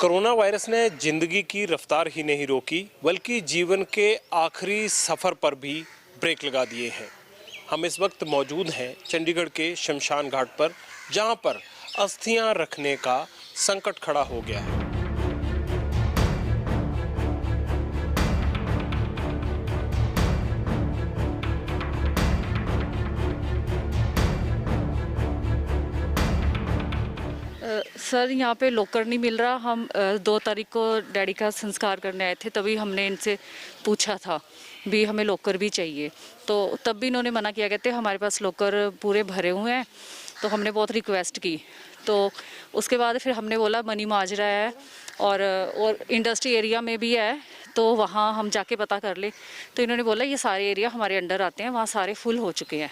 Corona virus ने जिंदगी की रफ्तार ही नहीं रोकी बल्कि जीवन के आखिरी सफ़र पर भी ब्रेक लगा दिए हैं। हम इस वक्त मौजूद हैं चंडीगढ़ के शमशान घाट पर, जहां पर अस्थियां रखने का संकट खड़ा हो गया है। सर यहाँ पे लॉकर नहीं मिल रहा। हम 2 तारीख को डैडी का संस्कार करने आए थे, तभी हमने इनसे पूछा था भी हमें लॉकर भी चाहिए, तो तब भी इन्होंने मना किया। कहते हमारे पास लॉकर पूरे भरे हुए हैं। तो हमने बहुत रिक्वेस्ट की, तो उसके बाद फिर हमने बोला मनी माजरा है और इंडस्ट्री एरिया में भी है, तो वहाँ हम जाके पता कर ले। तो इन्होंने बोला ये सारे एरिया हमारे अंडर आते हैं, वहाँ सारे फुल हो चुके हैं।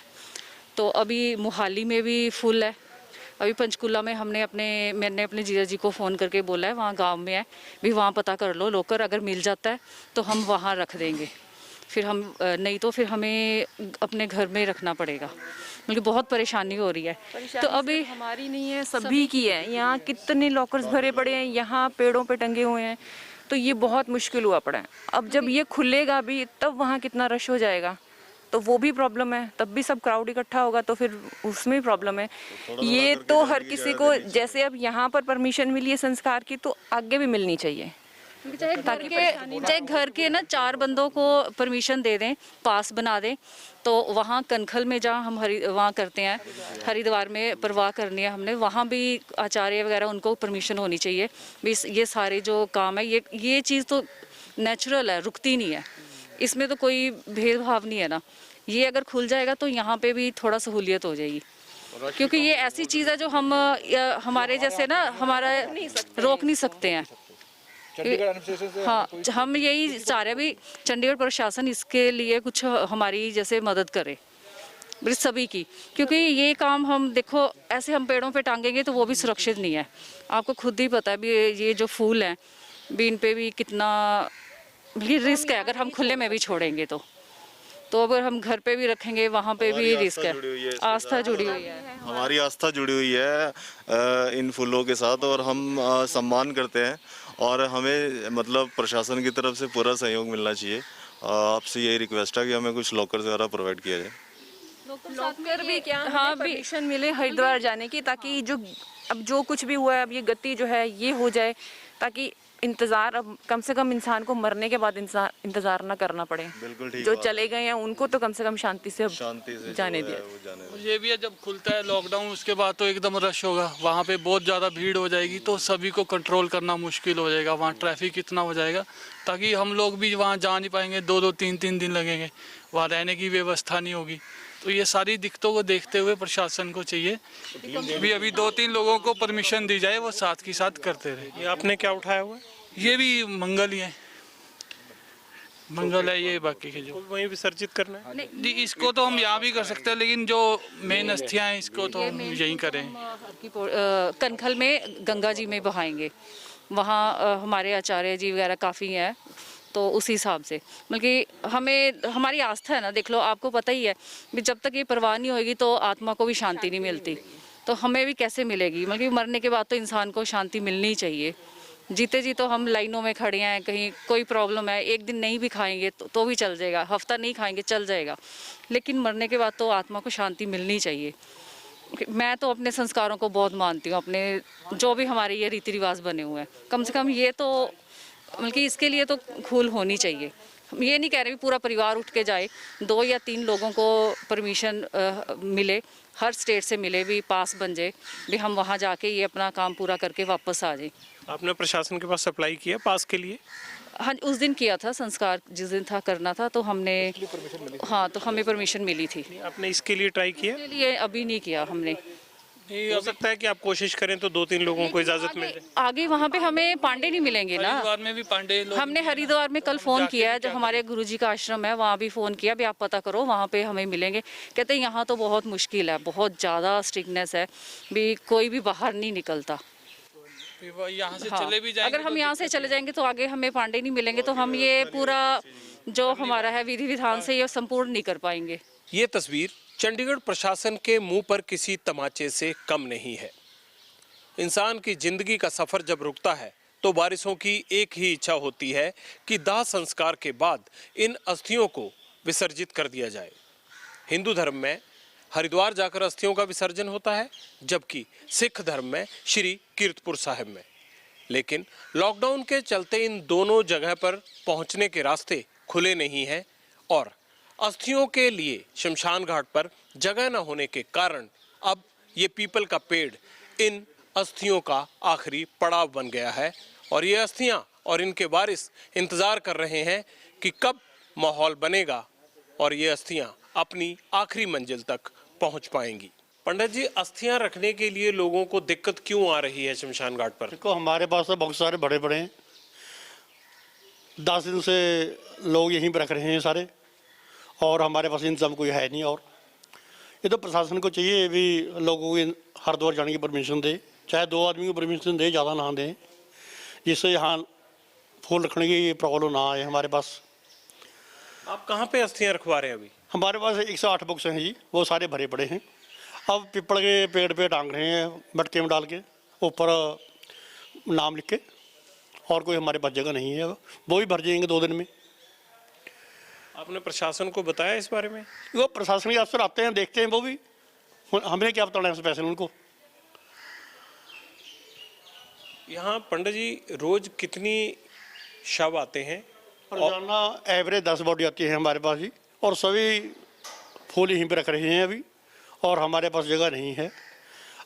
तो अभी मोहाली में भी फुल है। अभी पंचकुला में मैंने अपने जीजा जी को फ़ोन करके बोला है, वहाँ गांव में है भी, वहाँ पता कर लो लॉकर, अगर मिल जाता है तो हम वहाँ रख देंगे। फिर हम नहीं तो फिर हमें अपने घर में रखना पड़ेगा, क्योंकि बहुत परेशानी हो रही है। तो अभी हमारी नहीं है, सभी की है। यहाँ कितने लॉकर्स भरे पड़े हैं, यहाँ पेड़ों पे टंगे हुए हैं, तो ये बहुत मुश्किल हुआ पड़ा है। अब जब ये खुलेगा भी तब वहाँ कितना रश हो जाएगा, तो वो भी प्रॉब्लम है। तब भी सब क्राउड इकट्ठा होगा तो फिर उसमें भी प्रॉब्लम है। ये तो हर किसी को, जैसे अब यहाँ पर परमिशन मिली है संस्कार की, तो आगे भी मिलनी चाहिए। चाहे घर के ना 4 बंदों को परमिशन दे दें, पास बना दें, तो वहाँ कनखल में जहाँ हम वहाँ करते हैं, हरिद्वार में परवाह करनी है हमने, वहाँ भी आचार्य वगैरह उनको परमिशन होनी चाहिए भी। ये सारे जो काम है, ये चीज़ तो नेचुरल है, रुकती नहीं है, इसमें तो कोई भेदभाव नहीं है ना। ये अगर खुल जाएगा तो यहाँ पे भी थोड़ा सहूलियत हो जाएगी, क्योंकि ये ऐसी चीज़ है जो हम हमारे जैसे ना हमारा रोक नहीं सकते हैं। हाँ, हम यही चाह रहे हैं भी चंडीगढ़ प्रशासन इसके लिए कुछ हमारी जैसे मदद करे सभी की, क्योंकि ये काम हम देखो ऐसे हम पेड़ों पे टांगेंगे तो वो भी सुरक्षित नहीं है। आपको खुद ही पता है भी ये जो फूल हैं भी, इन पे भी कितना रिस्क है अगर हम खुले में भी छोड़ेंगे तो अगर हम घर पे भी रखेंगे वहाँ पे भी रिस्क है। आस्था जुड़ी हुई है, हमारी आस्था जुड़ी हुई है इन फूलों के साथ, और हम सम्मान करते हैं, और हमें मतलब प्रशासन की तरफ से पूरा सहयोग मिलना चाहिए। आपसे यही रिक्वेस्ट है कि हमें कुछ लॉकर वगैरह प्रोवाइड किया जाए। लॉकर भी क्या, हाँ, परमिशन मिले हरिद्वार जाने की, ताकि जो कुछ भी हुआ है, अब ये गति जो है ये हो जाए, ताकि इंतज़ार अब कम से कम इंसान को मरने के बाद इंतज़ार ना करना पड़े। बिल्कुल ठीक। जो चले गए हैं उनको तो कम से कम शांति से जाने दिया। ये भी है, जब खुलता है लॉकडाउन उसके बाद तो एकदम रश होगा, वहाँ पे बहुत ज़्यादा भीड़ हो जाएगी, तो सभी को कंट्रोल करना मुश्किल हो जाएगा। वहाँ ट्रैफिक इतना हो जाएगा ताकि हम लोग भी वहाँ जा नहीं पाएंगे, 2-2, 3-3 दिन लगेंगे, वहाँ रहने की व्यवस्था नहीं होगी। तो ये सारी दिक्कतों को देखते हुए प्रशासन को चाहिए भी अभी 2-3 लोगों को परमिशन दी जाए, वो साथ के साथ करते रहे। ये आपने क्या उठाया हुआ है? ये भी मंगल ही है, मंगल है ये। बाकी के जो वहीं विसर्जित करना है, नहीं, इसको तो हम यहाँ भी कर सकते हैं, लेकिन जो मेन अस्थियाँ हैं इसको तो हम यहीं करें। कनखल में गंगा जी में बहाएंगे, वहाँ हमारे आचार्य जी वगैरह काफ़ी हैं, तो उसी हिसाब से बल्कि हमारी आस्था है ना। देख लो, आपको पता ही है कि जब तक ये परवाह नहीं होगी तो आत्मा को भी शांति नहीं मिलती, तो हमें भी कैसे मिलेगी। मतलब मरने के बाद तो इंसान को शांति मिलनी चाहिए। जीते जी तो हम लाइनों में खड़े हैं, कहीं कोई प्रॉब्लम है, एक दिन नहीं भी खाएंगे तो भी चल जाएगा, हफ्ता नहीं खाएंगे चल जाएगा, लेकिन मरने के बाद तो आत्मा को शांति मिलनी चाहिए। मैं तो अपने संस्कारों को बहुत मानती हूँ, अपने जो भी हमारे ये रीति रिवाज बने हुए हैं, कम से कम ये तो बल्कि इसके लिए तो खुल होनी चाहिए। हम ये नहीं कह रहे भी पूरा परिवार उठ के जाए, 2 या 3 लोगों को परमिशन मिले, हर स्टेट से मिले भी, पास बन जाए भी, हम वहाँ जाके ये अपना काम पूरा करके वापस आ जाए। आपने प्रशासन के पास अप्लाई किया पास के लिए? हाँ, उस दिन किया था संस्कार, जिस दिन था करना था, तो हमने, हाँ, तो हमें परमिशन मिली थी। आपने इसके लिए ट्राई किया? इसके लिए अभी नहीं किया हमने। नहीं, हो सकता है कि आप कोशिश करें तो 2-3 लोगों को इजाजत मिल जाए। आगे वहाँ पे हमें पांडे नहीं मिलेंगे ना। हरिद्वार में भी पांडे लोग, हमने हरिद्वार में कल फ़ोन किया है, जो हमारे गुरुजी का आश्रम है, वहाँ भी फ़ोन किया भी आप पता करो, वहाँ पे हमें मिलेंगे। कहते हैं यहाँ तो बहुत मुश्किल है, बहुत ज़्यादा स्ट्रिक्टनेस है भी, कोई भी बाहर नहीं निकलता। यहाँ से हाँ, चले भी जाएंगे, अगर हम यहाँ से चले जाएंगे तो आगे हमें पांडे नहीं मिलेंगे, तो हम ये पूरा जो हमारा है विधि विधान से ये संपूर्ण नहीं कर पाएंगे। ये तस्वीर चंडीगढ़ प्रशासन के मुंह पर किसी तमाचे से कम नहीं है। इंसान की जिंदगी का सफर जब रुकता है तो बारिशों की एक ही इच्छा होती है कि दाह संस्कार के बाद इन अस्थियों को विसर्जित कर दिया जाए। हिंदू धर्म में हरिद्वार जाकर अस्थियों का विसर्जन होता है, जबकि सिख धर्म में श्री कीरतपुर साहिब में। लेकिन लॉकडाउन के चलते इन दोनों जगह पर पहुंचने के रास्ते खुले नहीं हैं और अस्थियों के लिए शमशान घाट पर जगह न होने के कारण अब ये पीपल का पेड़ इन अस्थियों का आखिरी पड़ाव बन गया है और ये अस्थियां और इनके वारिस इंतजार कर रहे हैं कि कब माहौल बनेगा और ये अस्थियां अपनी आखिरी मंजिल तक पहुंच पाएंगी। पंडित जी, अस्थियां रखने के लिए लोगों को दिक्कत क्यों आ रही है शमशान घाट पर? देखो, हमारे पास तो बहुत सारे बड़े बड़े हैं, 10 दिन से लोग यहीं पर रख रहे हैं सारे, और हमारे पास इंतजाम कोई है नहीं। और ये तो प्रशासन को चाहिए भी लोगों को हरिद्वार जाने की परमिशन दे, चाहे 2 आदमी को परमिशन दे, ज़्यादा ना दें, जिससे यहाँ फूल रखने की प्रॉब्लम ना आए हमारे पास। आप कहाँ पे अस्थियां रखवा रहे हैं अभी? हमारे पास 108 बॉक्स हैं जी, वो सारे भरे पड़े हैं। अब पीपल के पेड़ पे टांग रहे हैं, मटके में डाल के ऊपर नाम लिख के, और कोई हमारे पास जगह नहीं है, वो भी भर जाएंगे 2 दिन में। आपने प्रशासन को बताया इस बारे में? वो प्रशासन के अफसर आते हैं, देखते हैं, वो भी, हमने क्या बताना है स्पेशल उनको। यहाँ पंडित जी रोज कितनी शव आते हैं? रोजाना एवरेज 10 बॉडी आती है हमारे पास जी, और सभी फूल यहीं पे रख रहे हैं अभी, और हमारे पास जगह नहीं है।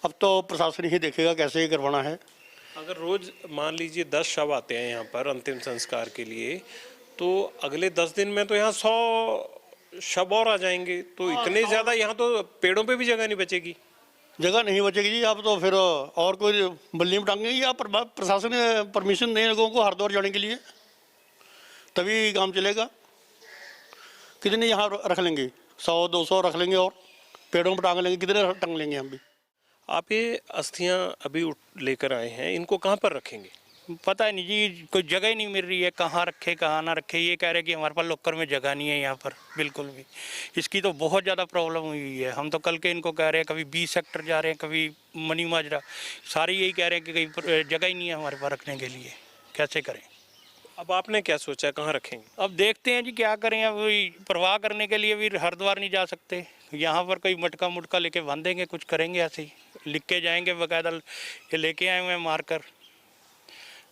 अब तो प्रशासन ही देखेगा कैसे करवाना है। अगर रोज मान लीजिए 10 शव आते हैं यहाँ पर अंतिम संस्कार के लिए, तो अगले 10 दिन में तो यहाँ 100 शव और आ जाएंगे, तो इतने ज़्यादा यहाँ तो पेड़ों पे भी जगह नहीं बचेगी। जगह नहीं बचेगी जी। आप तो फिर और कोई बल्ली में टांगेंगे, या प्रशासन परमिशन दें लोगों को हरिद्वार जाने के लिए, तभी काम चलेगा। कितने यहाँ रख लेंगे? 100-200 रख लेंगे और पेड़ों पर टांग लेंगे, कितने टांग लेंगे हम भी। आप ये अस्थियां अभी लेकर आए हैं, इनको कहाँ पर रखेंगे? पता नहीं जी, कोई जगह ही नहीं मिल रही है, कहाँ रखे कहाँ ना रखे। ये कह रहे हैं कि हमारे पास लॉकर में जगह नहीं है यहाँ पर बिल्कुल भी। इसकी तो बहुत ज़्यादा प्रॉब्लम हुई है। हम तो कल के इनको कह रहे हैं, कभी 20 सेक्टर जा रहे हैं, कभी मनी माजरा, सारे यही कह रहे हैं कि कहीं जगह ही नहीं है हमारे पास रखने के लिए, कैसे करें। अब आपने क्या सोचा है, कहाँ रखेंगे? अब देखते हैं जी क्या करें। अब परवाह करने के लिए भी हरिद्वार नहीं जा सकते, यहाँ पर कोई मटका मुटका लेके बांधेंगे, कुछ करेंगे, ऐसे ही लिख के जाएंगे। बाकायदा ये लेके आए हुए हैं, मारकर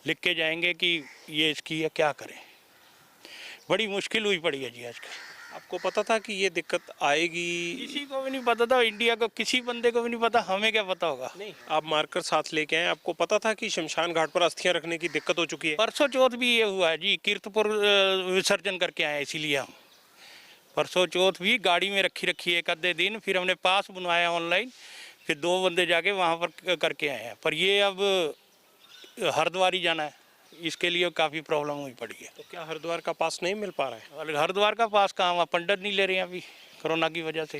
लिख के जाएंगे कि ये इसकी है, क्या करें। बड़ी मुश्किल हुई पड़ी है जी आजकल। आपको पता था कि ये दिक्कत आएगी? किसी को भी नहीं पता था, इंडिया को किसी बंदे को भी नहीं पता, हमें क्या पता होगा। नहीं, आप मारकर साथ लेके आए, आपको पता था कि शमशान घाट पर अस्थियां रखने की दिक्कत हो चुकी है? परसों चौथ भी ये हुआ है जी, कीरतपुर विसर्जन करके आए, इसीलिए हम परसों चौथ भी गाड़ी में रखी एक आधे दिन, फिर हमने पास बनवाया ऑनलाइन, फिर 2 बंदे जाके वहाँ पर करके आए हैं। पर ये अब हरिद्वार ही जाना है, इसके लिए काफ़ी प्रॉब्लम हुई पड़ी है। तो क्या हरिद्वार का पास नहीं मिल पा रहा है? और हरिद्वार का पास कहाँ, वहाँ पंडित नहीं ले रहे हैं अभी कोरोना की वजह से।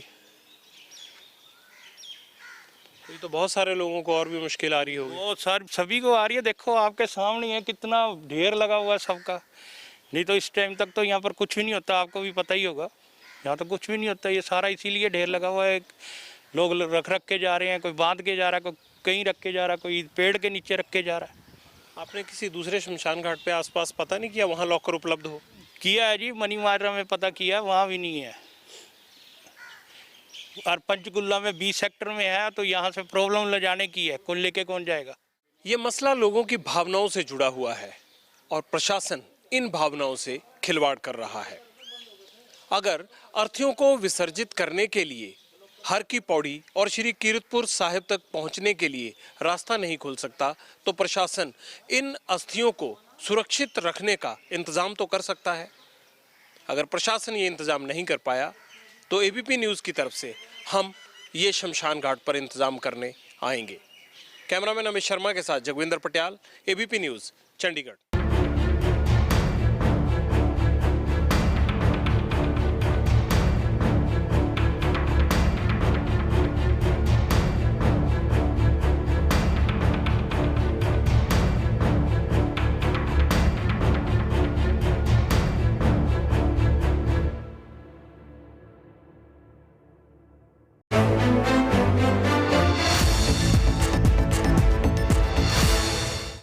तो ये तो बहुत सारे लोगों को और भी मुश्किल आ रही होगी। वो सभी को आ रही है। देखो आपके सामने है, कितना ढेर लगा हुआ है सबका। नहीं तो इस टाइम तक तो यहाँ पर कुछ भी नहीं होता, आपको भी पता ही होगा, यहाँ तो कुछ भी नहीं होता। ये सारा इसीलिए ढेर लगा हुआ है, लोग रख के जा रहे हैं, कोई बांध के जा रहा है, कोई कहीं रख के जा रहा है, कोई पेड़ के नीचे रख के जा रहा है। आपने किसी दूसरे शमशान घाट पे आसपास पता नहीं किया वहाँ लॉकर उपलब्ध हो? किया है जी, मनी माजरा में पता किया, वहाँ भी नहीं है। और पंचकुला में 20 सेक्टर में है, तो यहाँ से प्रॉब्लम ले जाने की है, कौन लेके कौन जाएगा। ये मसला लोगों की भावनाओं से जुड़ा हुआ है और प्रशासन इन भावनाओं से खिलवाड़ कर रहा है। अगर अर्थियों को विसर्जित करने के लिए हर की पौड़ी और श्री कीरतपुर साहिब तक पहुंचने के लिए रास्ता नहीं खुल सकता, तो प्रशासन इन अस्थियों को सुरक्षित रखने का इंतज़ाम तो कर सकता है। अगर प्रशासन ये इंतज़ाम नहीं कर पाया तो एबीपी न्यूज़ की तरफ से हम ये शमशान घाट पर इंतज़ाम करने आएंगे। कैमरामैन अमित शर्मा के साथ जगविंदर पटियाल, एबीपी न्यूज़, चंडीगढ़।